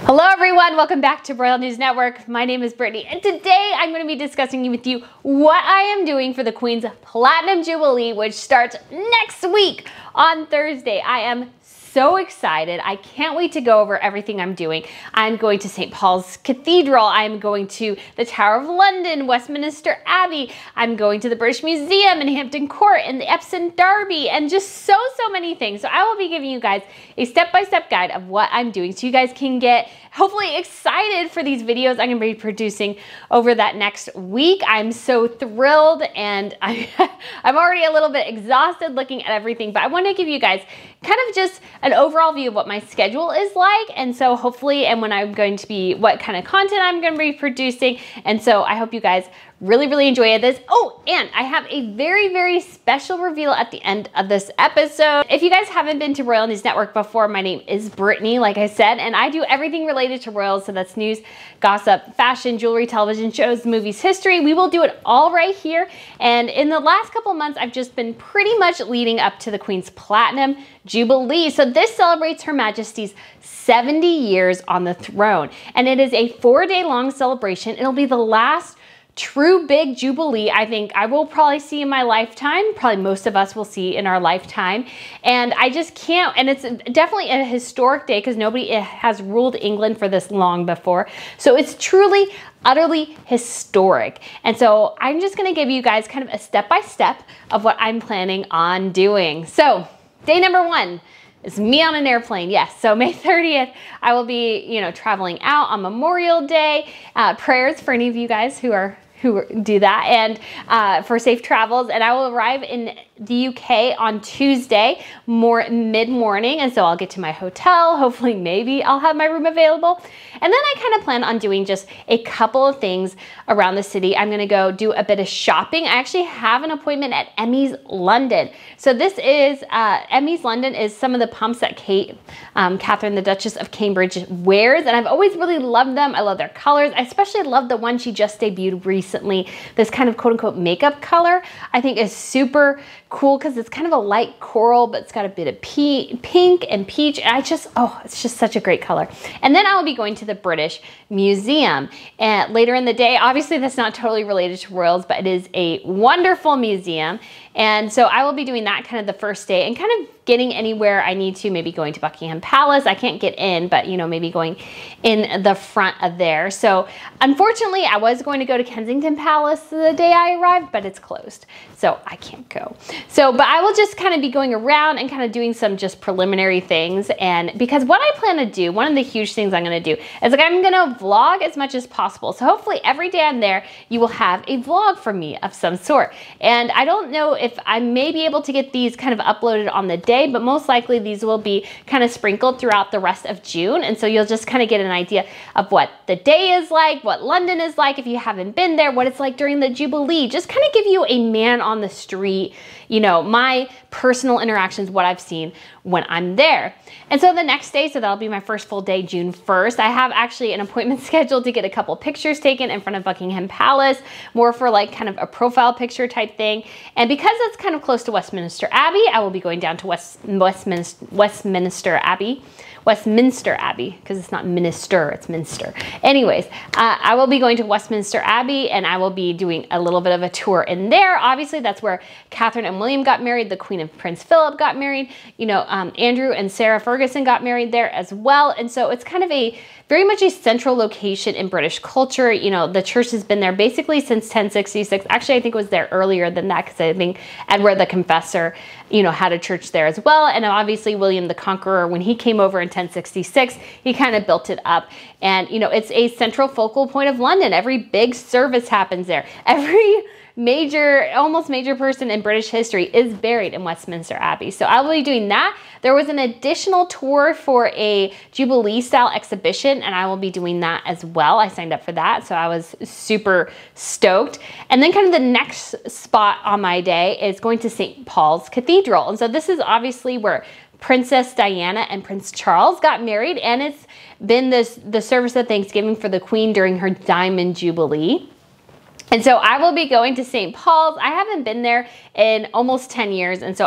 Hello everyone, welcome back to Royal News Network. My name is Brittany and today I'm going to be discussing with you what I am doing for the Queen's Platinum Jubilee, which starts next week on Thursday. I am so excited. I can't wait to go over everything I'm doing. I'm going to St. Paul's Cathedral. I'm going to the Tower of London, Westminster Abbey. I'm going to the British Museum and Hampton Court and the Epsom Derby and just so many things. So I will be giving you guys a step-by-step guide of what I'm doing so you guys can get hopefully excited for these videos I'm going to be producing over that next week. I'm so thrilled and I'm already a little bit exhausted looking at everything, but I want to give you guys kind of just an overall view of what my schedule is like, and so hopefully, and when I'm going to be, what kind of content I'm going to be producing, and so I hope you guys really enjoy this. Oh, and I have a very special reveal at the end of this episode. If you guys haven't been to Royal News Network before, my name is Brittany, like I said, and I do everything related to royals, so that's news, gossip, fashion, jewelry, television shows, movies, history. We will do it all right here, and in the last couple months, I've just been pretty much leading up to the Queen's Platinum Jubilee. So this celebrates Her Majesty's 70 years on the throne, and it is a 4-day long celebration. It'll be the last true big Jubilee I think I will probably see in my lifetime. Probably most of us will see in our lifetime. And I just can't, and it's definitely a historic day because nobody has ruled England for this long before. So it's truly, utterly historic. And so I'm just gonna give you guys kind of a step-by-step of what I'm planning on doing. So day number 1. It's me on an airplane, yes. So May 30th, I will be, traveling out on Memorial Day. Prayers for any of you guys who do that, and for safe travels. And I will arrive in the UK on Tuesday, mid-morning, and so I'll get to my hotel. Hopefully, maybe I'll have my room available. And then I kind of plan on doing just a couple of things around the city. I'm gonna go do a bit of shopping. I actually have an appointment at Emmy's London. So this is, Emmy's London is some of the pumps that Catherine, the Duchess of Cambridge, wears, and I've always really loved them. I love their colors. I especially love the one she just debuted recently. This kind of quote-unquote makeup color I think is super cool because it's kind of a light coral, but it's got a bit of pink and peach. And it's just such a great color. And then I will be going to the British Museum and later in the day. Obviously, that's not totally related to royals, but it is a wonderful museum. And so I will be doing that kind of the first day and kind of getting anywhere I need to, maybe going to Buckingham Palace. I can't get in, but maybe going in the front of there. So unfortunately, I was going to go to Kensington Palace the day I arrived, but it's closed. So I can't go. But I will just kind of be going around and kind of doing some just preliminary things. And because what I plan to do, one of the huge things I'm going to do is I'm going to vlog as much as possible. So hopefully every day I'm there, you will have a vlog from me of some sort. And I don't know if I may be able to get these kind of uploaded on the day, but most likely these will be kind of sprinkled throughout the rest of June. And so you'll just kind of get an idea of what the day is like, what London is like if you haven't been there, what it's like during the Jubilee, just kind of give you a man on the street, my personal interactions, what I've seen when I'm there. And so the next day, so that'll be my first full day, June 1st, I have actually an appointment scheduled to get a couple pictures taken in front of Buckingham Palace, more for like kind of a profile picture type thing. And because it's kind of close to Westminster Abbey, I will be going down to Westminster Abbey, because it's not minister, it's Minster. Anyways, I will be going to Westminster Abbey and I will be doing a little bit of a tour in there. Obviously, that's where Catherine and William got married. The Queen and Prince Philip got married. Andrew and Sarah Ferguson got married there as well. And so it's kind of very much a central location in British culture. The church has been there basically since 1066. Actually, I think it was there earlier than that because I think Edward the Confessor, had a church there as well. And obviously William the Conqueror, when he came over in 1066, he kind of built it up. And, it's a central focal point of London. Every big service happens there. Every almost major person in British history is buried in Westminster Abbey. So I will be doing that. There was an additional tour for a Jubilee style exhibition and I will be doing that as well. I signed up for that, so I was super stoked. And then kind of the next spot on my day is going to St. Paul's Cathedral. And so this is obviously where Princess Diana and Prince Charles got married, and it's been the service of Thanksgiving for the Queen during her Diamond Jubilee. And so I will be going to St. Paul's. I haven't been there in almost 10 years. And so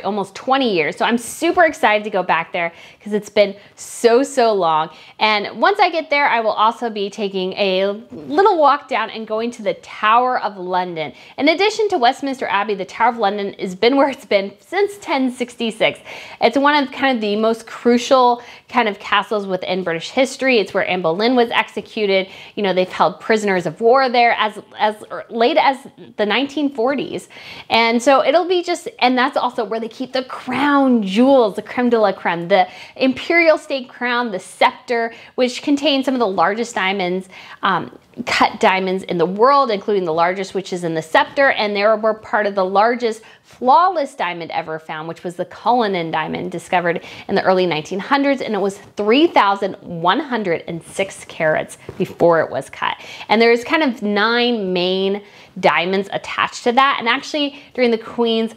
almost 20 years. So I'm super excited to go back there because it's been so long. And once I get there, I will also be taking a little walk down and going to the Tower of London. In addition to Westminster Abbey, the Tower of London has been where it's been since 1066. It's one of kind of the most crucial kind of castles within British history. It's where Anne Boleyn was executed. You know, they've held prisoners of war there as late as the 1940s. And so it'll be and that's also where they keep the crown jewels, the creme de la creme, the imperial state crown, the scepter, which contains some of the largest diamonds, cut diamonds in the world, including the largest, which is in the scepter. And they were part of the largest flawless diamond ever found, which was the Cullinan diamond, discovered in the early 1900s, and it was 3,106 carats before it was cut. And there's kind of 9 main diamonds attached to that. And actually, during the Queen's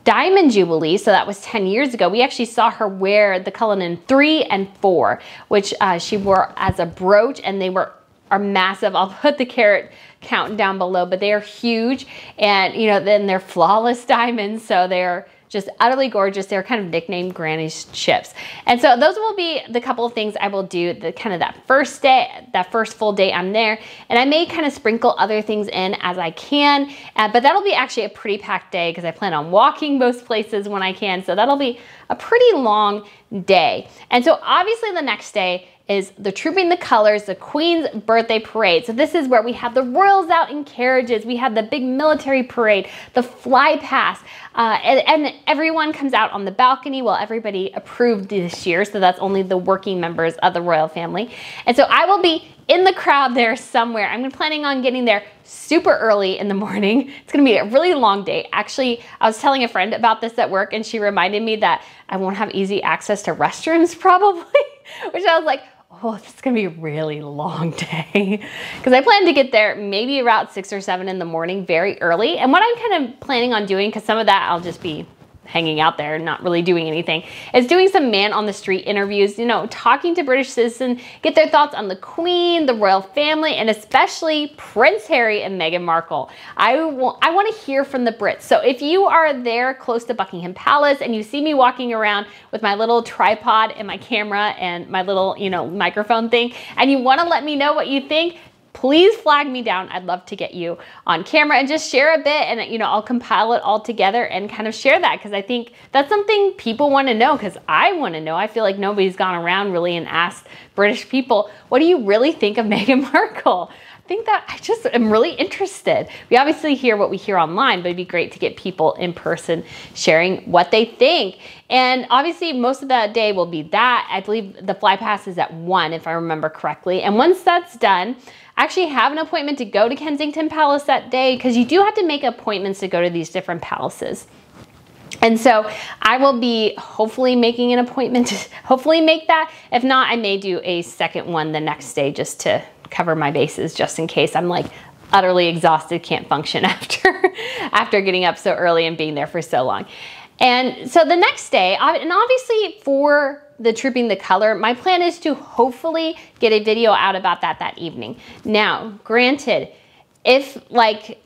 Diamond Jubilee, so that was 10 years ago, we actually saw her wear the Cullinan 3 and 4, which she wore as a brooch, and they are massive. I'll put the carat count down below, but they are huge, and you know, then they're flawless diamonds, so they're just utterly gorgeous. They're kind of nicknamed Granny's chips. And so those will be the couple of things I will do that first day, that first full day I'm there. And I may kind of sprinkle other things in as I can, but that'll be actually a pretty packed day because I plan on walking most places when I can. So that'll be a pretty long day. And so obviously the next day is the Trooping the Colors, the Queen's birthday parade. So this is where we have the royals out in carriages, we have the big military parade, the fly past, and everyone comes out on the balcony. Well, everybody approved this year, so that's only the working members of the royal family. And so I will be in the crowd there somewhere. I'm planning on getting there super early in the morning. It's gonna be a really long day. Actually, I was telling a friend about this at work, and she reminded me that I won't have easy access to restrooms probably, which I was like, oh, this is gonna be a really long day. Because I plan to get there maybe around 6 or 7 in the morning, very early. And what I'm kind of planning on doing, because some of that I'll just be hanging out there, not really doing anything, is doing some man on the street interviews, you know, talking to British citizens, get their thoughts on the Queen, the royal family, and especially Prince Harry and Meghan Markle. I want to hear from the Brits. So if you are there close to Buckingham Palace and you see me walking around with my little tripod and my camera and my little, you know, microphone thing, and you want to let me know what you think, please flag me down. I'd love to get you on camera and just share a bit, and you know, I'll compile it all together and kind of share that, because I think that's something people want to know, because I want to know. I feel like nobody's gone around really and asked British people, what do you really think of Meghan Markle? I think that I just am really interested. We obviously hear what we hear online, but it'd be great to get people in person sharing what they think. And obviously most of that day will be that. I believe the fly pass is at 1, if I remember correctly. And once that's done, I actually have an appointment to go to Kensington Palace that day, because you do have to make appointments to go to these different palaces. And so I will be hopefully making an appointment to hopefully make that. If not, I may do a second one the next day just to cover my bases, just in case I'm like utterly exhausted, can't function after getting up so early and being there for so long. And so the next day, and obviously for the Trooping the Color, my plan is to hopefully get a video out about that evening. Now, granted, if like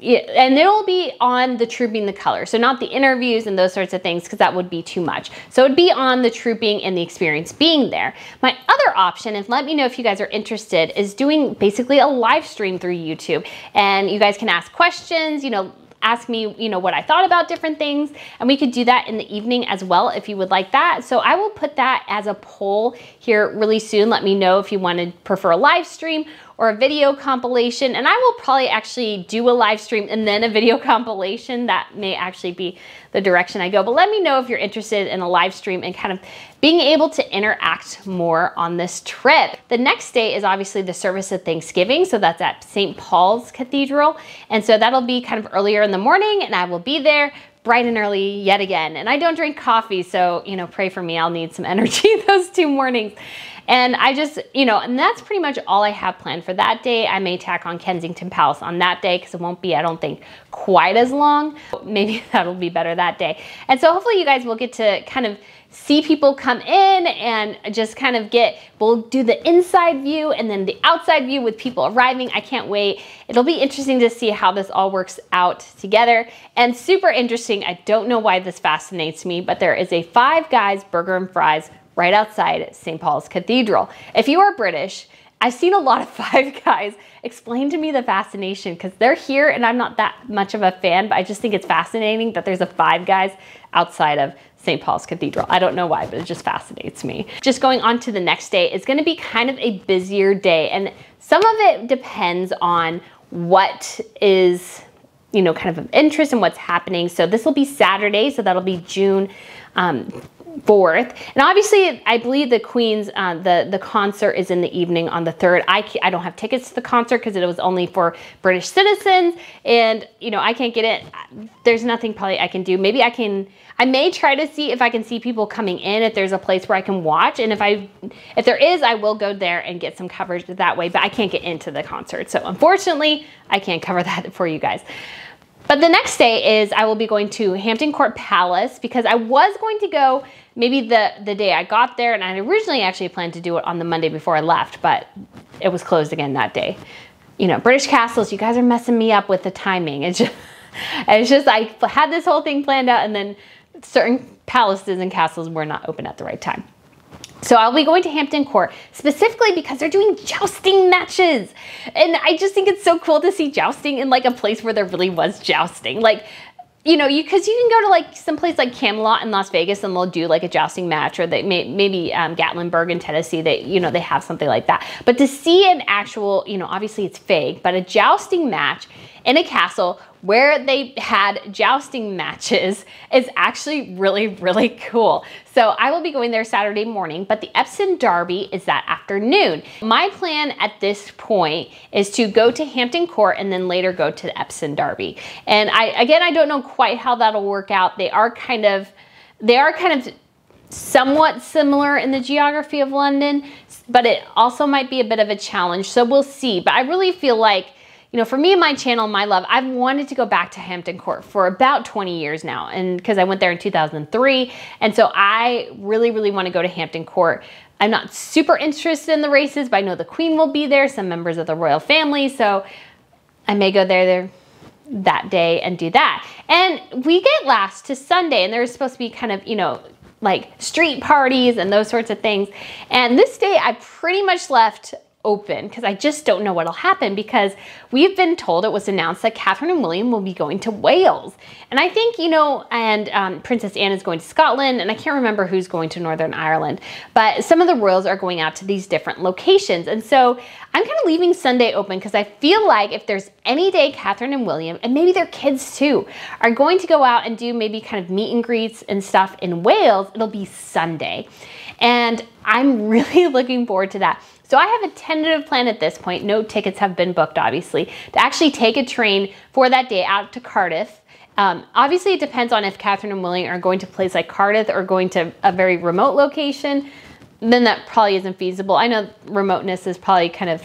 and it'll be on the Trooping the Color, so not the interviews and those sorts of things, because that would be too much. So it'd be on the trooping and the experience being there. My other option, and let me know if you guys are interested, is doing basically a live stream through YouTube, and you guys can ask questions, you know, ask me, you know, what I thought about different things, and we could do that in the evening as well if you would like that. So I will put that as a poll here really soon. Let me know if you want to prefer a live stream or a video compilation, and I will probably actually do a live stream and then a video compilation. That may actually be the direction I go, but let me know if you're interested in a live stream and kind of being able to interact more on this trip. The next day is obviously the service of Thanksgiving, so that's at St. Paul's Cathedral, and so that'll be kind of earlier in the morning, and I will be there bright and early yet again. And I don't drink coffee, so, you know, pray for me. I'll need some energy those 2 mornings. And I just, you know, and that's pretty much all I have planned for that day. I may tack on Kensington Palace on that day, because it won't be, I don't think, quite as long. Maybe that'll be better that day. And so hopefully you guys will get to kind of see people come in and just kind of we'll do the inside view and then the outside view with people arriving. I can't wait. It'll be interesting to see how this all works out together, and super interesting. I don't know why this fascinates me, but there is a Five Guys burger and fries right outside St. Paul's Cathedral. If you are British, I've seen a lot of Five Guys. Explain to me the fascination, because they're here and I'm not that much of a fan, but I just think it's fascinating that there's a Five Guys outside of St. Paul's Cathedral. I don't know why, but it just fascinates me. Just going on to the next day, it's going to be kind of a busier day, and some of it depends on what is, you know, kind of interest in what's happening. So this will be Saturday, so that'll be June 4th. And obviously, I believe the Queen's, the concert is in the evening on the 3rd. I don't have tickets to the concert because it was only for British citizens, and, you know, I can't get it. There's nothing probably I can do. Maybe I may try to see if I can see people coming in, if there's a place where I can watch. And if there is, I will go there and get some coverage that way, but I can't get into the concert. So unfortunately, I can't cover that for you guys. But the next day is I will be going to Hampton Court Palace, because I was going to go maybe the day I got there, and I originally actually planned to do it on the Monday before I left, but it was closed again that day. You know, British castles, you guys are messing me up with the timing. It's just I had this whole thing planned out, and then certain palaces and castles were not open at the right time. So I'll be going to Hampton Court specifically because they're doing jousting matches. And I just think it's so cool to see jousting in like a place where there really was jousting. Like, you know, because you can go to like some place like Camelot in Las Vegas and they'll do like a jousting match, or maybe Gatlinburg in Tennessee, you know, they have something like that. But to see an actual, you know, obviously it's fake, but a jousting match in a castle where they had jousting matches is actually really, really cool. So I will be going there Saturday morning, but the Epsom Derby is that afternoon. My plan at this point is to go to Hampton Court and then later go to the Epsom Derby. And I don't know quite how that'll work out. They are kind of somewhat similar in the geography of London, but it also might be a bit of a challenge. So we'll see. But I really feel like, you know, for me and my channel, my love, I've wanted to go back to Hampton Court for about 20 years now, and because I went there in 2003, and so I really, really want to go to Hampton Court. I'm not super interested in the races, but I know the Queen will be there, some members of the royal family, so I may go there that day and do that. And we get last to Sunday, and there's supposed to be kind of, you know, like street parties and those sorts of things. And this day I pretty much left open because I just don't know what'll happen, because we've been told, it was announced that Catherine and William will be going to Wales. And I think, you know, and Princess Anne is going to Scotland, and I can't remember who's going to Northern Ireland, but some of the royals are going out to these different locations. And so I'm kind of leaving Sunday open because I feel like if there's any day Catherine and William, and maybe their kids too, are going to go out and do maybe kind of meet and greets and stuff in Wales, it'll be Sunday. And I'm really looking forward to that. So I have a tentative plan at this point. No tickets have been booked, obviously, to actually take a train for that day out to Cardiff. Obviously, it depends on if Catherine and William are going to a place like Cardiff or going to a very remote location. Then that probably isn't feasible. I know remoteness is probably kind of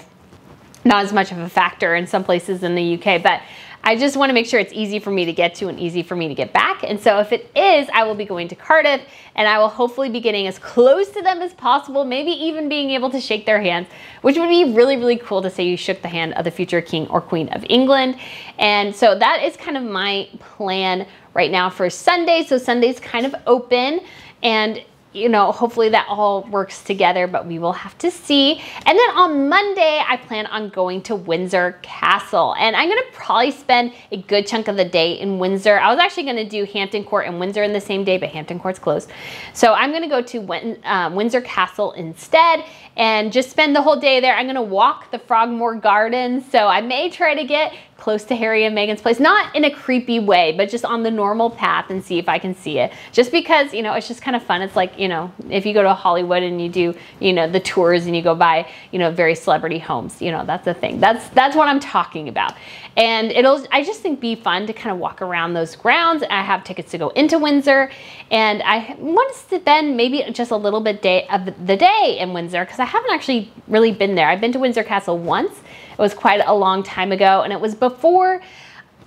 not as much of a factor in some places in the UK, but I just want to make sure it's easy for me to get to and easy for me to get back. And so if it is, I will be going to Cardiff, and I will hopefully be getting as close to them as possible, maybe even being able to shake their hands, which would be really, really cool to say you shook the hand of the future King or Queen of England. And so that is kind of my plan right now for Sunday. So Sunday's kind of open, and you know, hopefully that all works together, but we will have to see. And then on Monday, I plan on going to Windsor Castle, and I'm gonna probably spend a good chunk of the day in Windsor. I was actually gonna do Hampton Court and Windsor in the same day, but Hampton Court's closed. So I'm gonna go to Windsor Castle instead and just spend the whole day there. I'm gonna walk the Frogmore Gardens, so I may try to get close to Harry and Meghan's place, not in a creepy way, but just on the normal path and see if I can see it. Just because, you know, it's just kind of fun. It's like, you know, if you go to Hollywood and you do, you know, the tours and you go by, you know, very celebrity homes, you know, that's the thing. That's what I'm talking about. And I just think be fun to kind of walk around those grounds. I have tickets to go into Windsor, and I want to spend maybe just a little bit of the day in Windsor, because I haven't actually really been there. I've been to Windsor Castle once. It was quite a long time ago, and it was before,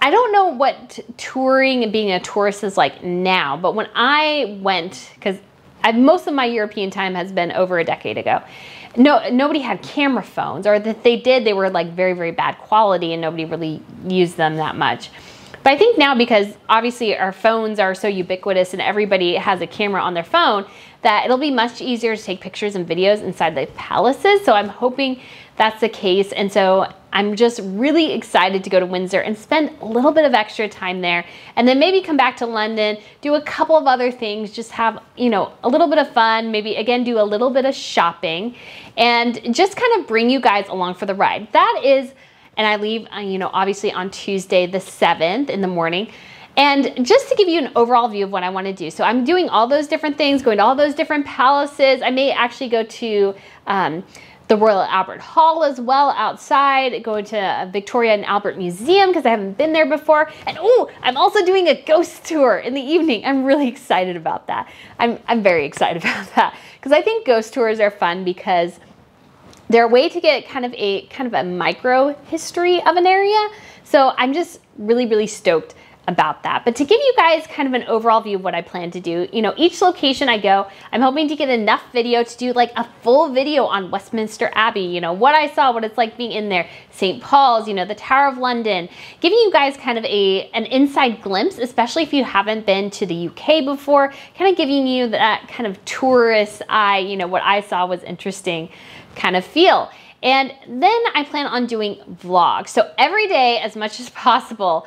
I don't know what touring and being a tourist is like now, but when I went, because most of my European time has been over a decade ago. Nobody had camera phones, or that they did, they were like very, very bad quality and nobody really used them that much. But I think now, because obviously our phones are so ubiquitous and everybody has a camera on their phone, that it'll be much easier to take pictures and videos inside the palaces. So I'm hoping that's the case. And so I'm just really excited to go to Windsor and spend a little bit of extra time there, and then maybe come back to London, do a couple of other things, just have, you know, a little bit of fun, maybe again do a little bit of shopping, and just kind of bring you guys along for the ride. That is, and I leave, you know, obviously on Tuesday the 7th in the morning. And just to give you an overall view of what I want to do. So I'm doing all those different things, going to all those different palaces. I may actually go to the Royal Albert Hall as well outside, go to Victoria and Albert Museum because I haven't been there before. And oh, I'm also doing a ghost tour in the evening. I'm really excited about that. I'm very excited about that because I think ghost tours are fun because they're a way to get kind of a micro history of an area. So I'm just really, really stoked about that. But to give you guys kind of an overall view of what I plan to do, you know, each location I go, I'm hoping to get enough video to do like a full video on Westminster Abbey, you know, what I saw, what it's like being in there, St. Paul's, you know, the Tower of London, giving you guys kind of an inside glimpse, especially if you haven't been to the UK before, kind of giving you that kind of tourist eye, you know, what I saw was interesting kind of feel. And then I plan on doing vlogs. So every day, as much as possible,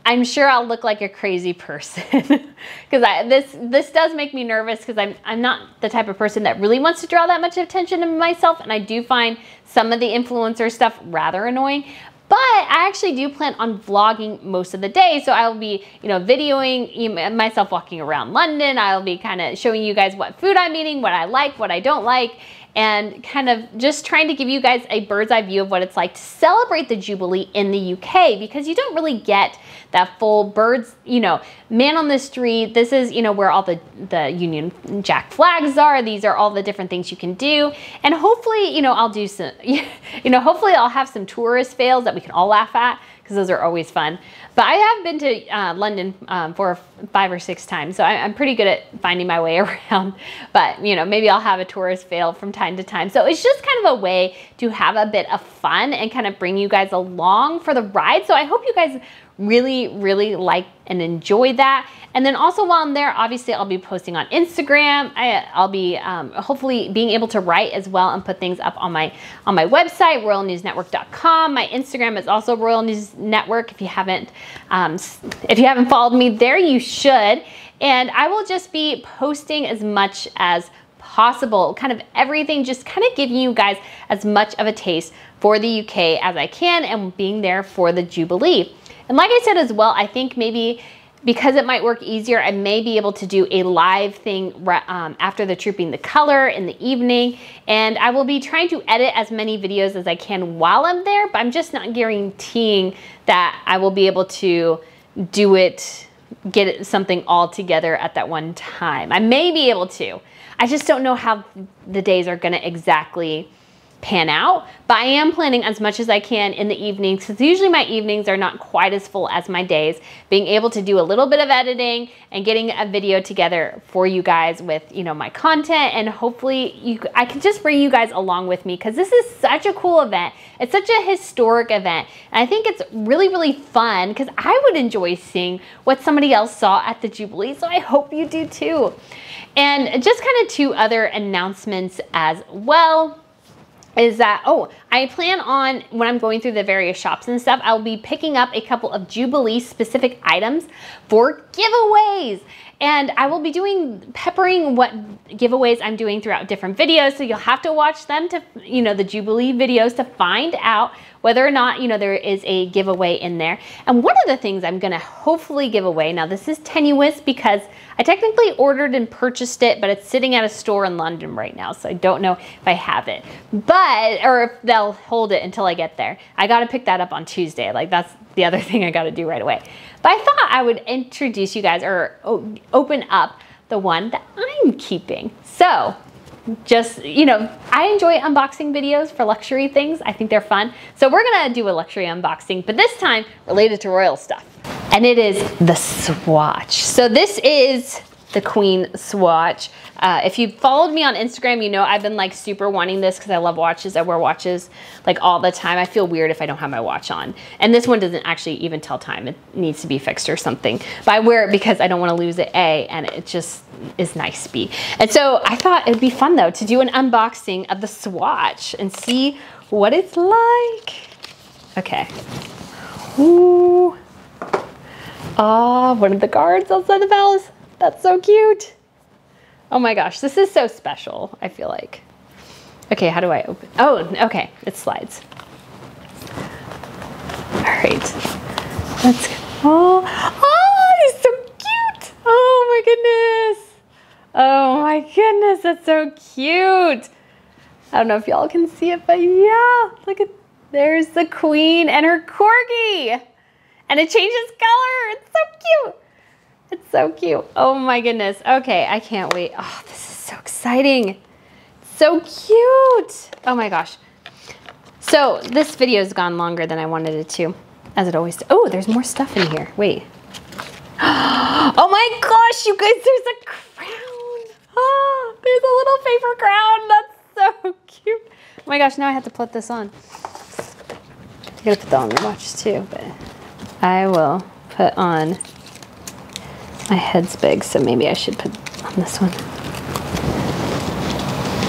I'm sure I'll look like a crazy person because this does make me nervous because I'm not the type of person that really wants to draw that much attention to myself, and I do find some of the influencer stuff rather annoying. But I actually do plan on vlogging most of the day. So I'll be, you know, videoing myself walking around London. I'll be kind of showing you guys what food I'm eating, what I like, what I don't like, and kind of just trying to give you guys a bird's eye view of what it's like to celebrate the Jubilee in the UK, because you don't really get that full birds, you know, man on the street. This is, you know, where all the Union Jack flags are. These are all the different things you can do. And hopefully, you know, I'll do some, you know, hopefully I'll have some tourist fails that we can all laugh at, because those are always fun. But I have been to London 5 or 6 times, so I'm pretty good at finding my way around. But, you know, maybe I'll have a tourist fail from time to time. So it's just kind of a way to have a bit of fun and kind of bring you guys along for the ride. So I hope you guys really, really like and enjoy that. And then also while I'm there, obviously I'll be posting on Instagram. I'll be hopefully being able to write as well and put things up on my website, royalnewsnetwork.com. My Instagram is also Royal News Network. If you haven't followed me there, you should. And I will just be posting as much as possible, kind of everything, just kind of giving you guys as much of a taste for the UK as I can, and being there for the Jubilee. And like I said as well, I think maybe because it might work easier, I may be able to do a live thing after the Trooping the Color in the evening. And I will be trying to edit as many videos as I can while I'm there, but I'm just not guaranteeing that I will be able to do it, get something all together at that one time. I may be able to. I just don't know how the days are gonna exactly pan out, but I am planning as much as I can in the evenings, because usually my evenings are not quite as full as my days, being able to do a little bit of editing and getting a video together for you guys with, you know, my content. And hopefully I can just bring you guys along with me, because this is such a cool event. It's such a historic event, and I think it's really, really fun, because I would enjoy seeing what somebody else saw at the Jubilee, so I hope you do too. And just kind of 2 other announcements as well is that, I plan on, when I'm going through the various shops and stuff, I'll be picking up a couple of Jubilee specific items for giveaways. And I will be peppering what giveaways I'm doing throughout different videos. So you'll have to watch them to, you know, the Jubilee videos to find out whether or not, you know, there is a giveaway in there. And one of the things I'm gonna hopefully give away, now this is tenuous because I technically ordered and purchased it, but it's sitting at a store in London right now. So I don't know if I have it, or if they'll hold it until I get there. I gotta pick that up on Tuesday. Like, that's the other thing I gotta do right away. But I thought I would introduce you guys, or open up the one that I'm keeping. So just, you know, I enjoy unboxing videos for luxury things. I think they're fun. So we're gonna do a luxury unboxing, but this time related to royal stuff. And it is the swatch. So this is the Queen swatch. If you followed me on Instagram, you know I've been like super wanting this because I love watches. I wear watches like all the time. I feel weird if I don't have my watch on. And this one doesn't actually even tell time. It needs to be fixed or something. But I wear it because I don't want to lose it, A, and it just is nice, B. And so I thought it'd be fun though to do an unboxing of the swatch and see what it's like. Okay. Ooh. Oh, one of the guards outside the palace. That's so cute. Oh my gosh, this is so special, I feel like. Okay, how do I open? Oh, okay, it slides. All right, let's go. Oh, he's so cute. Oh my goodness. Oh my goodness, that's so cute. I don't know if y'all can see it, but yeah, look at, there's the Queen and her corgi. And it changes color, it's so cute. It's so cute. Oh my goodness. Okay, I can't wait. Oh, this is so exciting. So cute. Oh my gosh. So this video has gone longer than I wanted it to, as it always does. Oh, there's more stuff in here. Wait. Oh my gosh, you guys, there's a crown. Oh, there's a little paper crown. That's so cute. Oh my gosh, now I have to put this on. I gotta put that on the watch too, but I will put on. My head's big, so maybe I should put on this one.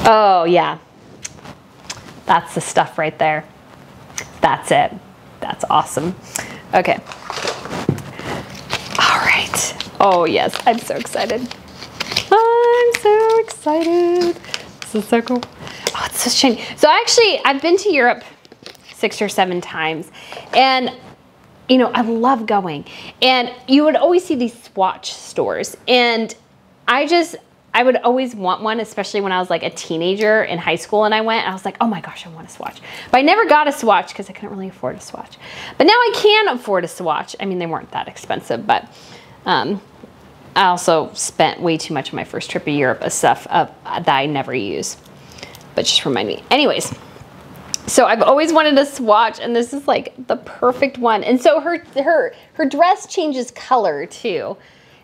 Oh, yeah. That's the stuff right there. That's it. That's awesome. Okay. All right. Oh, yes. I'm so excited. I'm so excited. This is so cool. Oh, it's so shiny. So actually, I've been to Europe 6 or 7 times, and you know, I love going, and you would always see these swatch stores, and I would always want one, especially when I was like a teenager in high school and I went, and I was like, oh my gosh, I want a swatch. But I never got a swatch because I couldn't really afford a swatch. But now I can afford a swatch. I mean, they weren't that expensive, but I also spent way too much of my first trip to Europe of stuff that I never use, but just remind me. Anyways. So I've always wanted a swatch, and this is like the perfect one. And so her dress changes color too.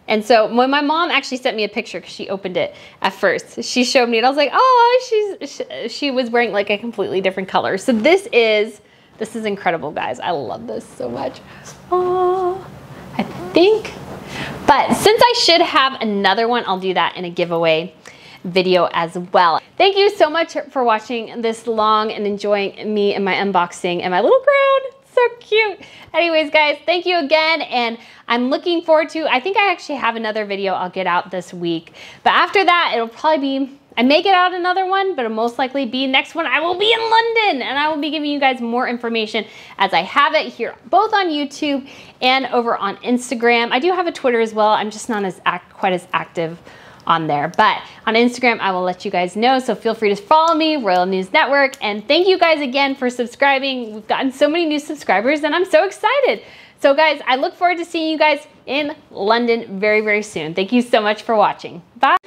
And so when my mom actually sent me a picture, because she opened it at first, she showed me, and I was like, oh, she was wearing like a completely different color. So this is incredible, guys. I love this so much. Oh, I think, but since I should have another one, I'll do that in a giveaway video as well. Thank you so much for watching this long and enjoying me and my unboxing and my little crown. So cute. Anyways, guys, thank you again, and I'm looking forward to, I think I actually have another video I'll get out this week, but after that it'll probably be, I may get out another one, but it'll most likely be next one. I will be in London, and I will be giving you guys more information as I have it here, both on YouTube and over on Instagram. I do have a Twitter as well. I'm just not quite as active on there, but on Instagram I will let you guys know, so feel free to follow me, Royal News Network, and thank you guys again for subscribing. We've gotten so many new subscribers, and I'm so excited. So guys, I look forward to seeing you guys in London very, very soon. Thank you so much for watching. Bye.